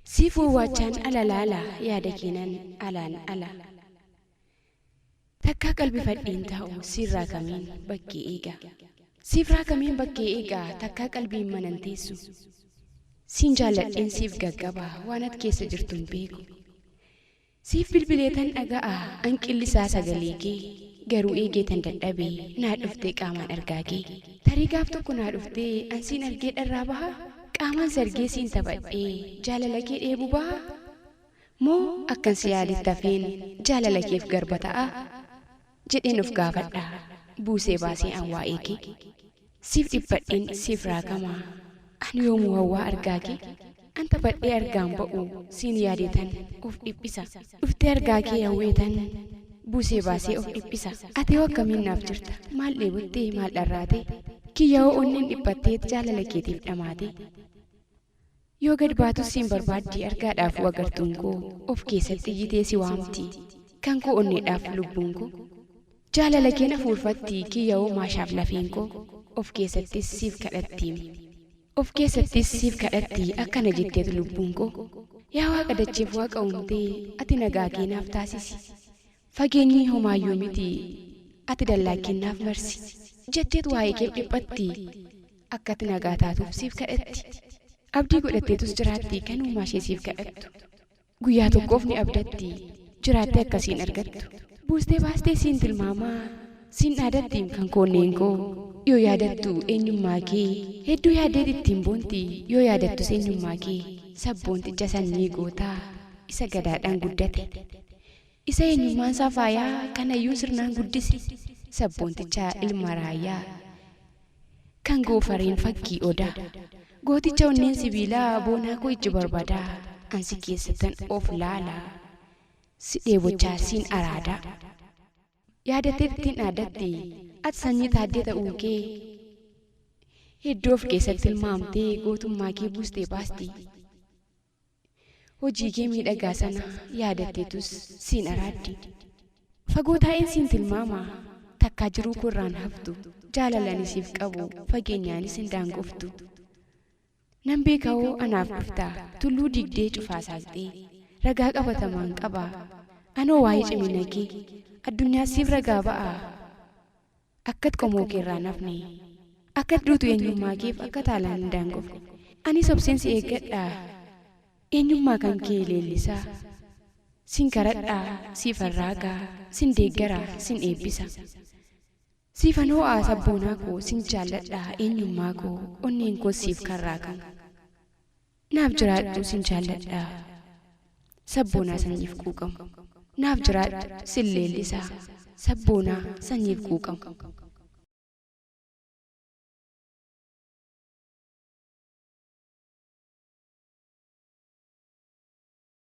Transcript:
Siifuu waachaan ala laala yaada keenan alaan ala. Takka qalbii fadhiin taa'u sirraa kamiin bakkee eega. Siifraa kamiin bakkee eegaa takka qalbiin manan teessu. Siin jaalladheen siif gaggabaa waan ati keessa jirtu hin beeku. Siif bilbileetan dhaga'a hanqillisaa sagalee kee garuu eegeetan dadhabee naa dhuftee qaamaan argaa kee. Tarii gaaf tokko naa dhuftee ansiin argee dharraa baha. Qaamaan sargee siin taphadhee jaalala kee dheebu baha. Moo akkan si yaaditti hafeen jaalala keef garba ta'a. Jedheen of gaafadha buusee baasee an waa'ee kee. Siif dhiphadheen siif raakamaa ani yoomuu hawwaa argaa kee. An taphadhee argaan ba'u siin yaadeetan of dhiphisa. Dhuftee argaa kee hawweetan buusee baasee of dhiphisa. Ati hoo akkamiin naaf jirta maal dheebuttee maal dharraate. Kiyyaa'oo onneen dhiphatteet jaalala keetiif dhamaate. Yoo gad baatus siin barbaaddi argaadhaaf agartuun koo of keessatti iyyitee si waamti. Kan koo onneedhaaf lubbuun koo jaalala keena fuulfatti kiyyaa'oo maashaaf lafeen koo of keessattis siif kadhattiin. Of keessattis siif kadhatti akkana jetteetu lubbuun koo. Yaa waaqa dacheef waaqa uumtee ati nagaa keenaaf taasisi. Fageenyi homaayyuu miti ati dallaa kennaaf marsi. Jetteetu waa'ee keef dhiphatti akka ati nagaa taatuuf siif kadhatti. Abdii godhatteetus jiraatti kan uumaa ishee siif kadhattu. Guyyaa tokkoof ni abdatti jiraattee akkasiin argattu. Buustee baastee siin tilmaamaa siin dhaadatti kan koonneen koo. Yoo yaadattu eenyummaa kee hedduu yaaddeet ittiin boonti. Yoo yaadattus eenyummaa kee sabboonticha sanyii gootaa isa gadaadhaan guddate. Isa eenyummaan isaa faayaa kanayyuu sirnaan guddise. Sabboonticha ilma raayyaa kan goofareen fakkii odaa. Gooticha onneen sibiilaa boonaa koo ijji barbaadaa. Ansi keessattan of laalaa si dheebochaa siin araadaa. Yaadattee ittiin dhaadatti ati sanyii taaddee ta'uu kee hedduu of keessatti ilmaamtee gootummaa kee buustee baasti. Hojii kee miidhagaa sana yaadatteetus siin araaddi. Fagoo taa'een siin tilmaamaa takkaa jiruu kurraan haftu. Jaalalani siif qabu fageenyaanis hin daangoftu. Nan beekawoo anaaf dhuftaa tulluu digdee cufaa saaqxee ragaa qabatamaan qabaa. Anoo waa'ee cimina kee addunyaa siif ragaa ba'aa. Akkat qomoo keerraa nafne akkat duutu eenyummaa keef akka taalaan hin daangofne. Ani sobseensi eeggadhaa eenyummaa kan kee leellisaa. Sin karadhaa siif harraagaa sin deeggaraa sin eebbisa. Siifan ho'aa sabboonaa koo sin jaalladhaa eenyummaa koo onneen koo siif karraakan. Naaf jiraadhu sin jaalladhaa sabboonaa sanyiif quuqamu. Naaf jiraadhu sin leellisaa sabboonaa sanyiif quuqamu.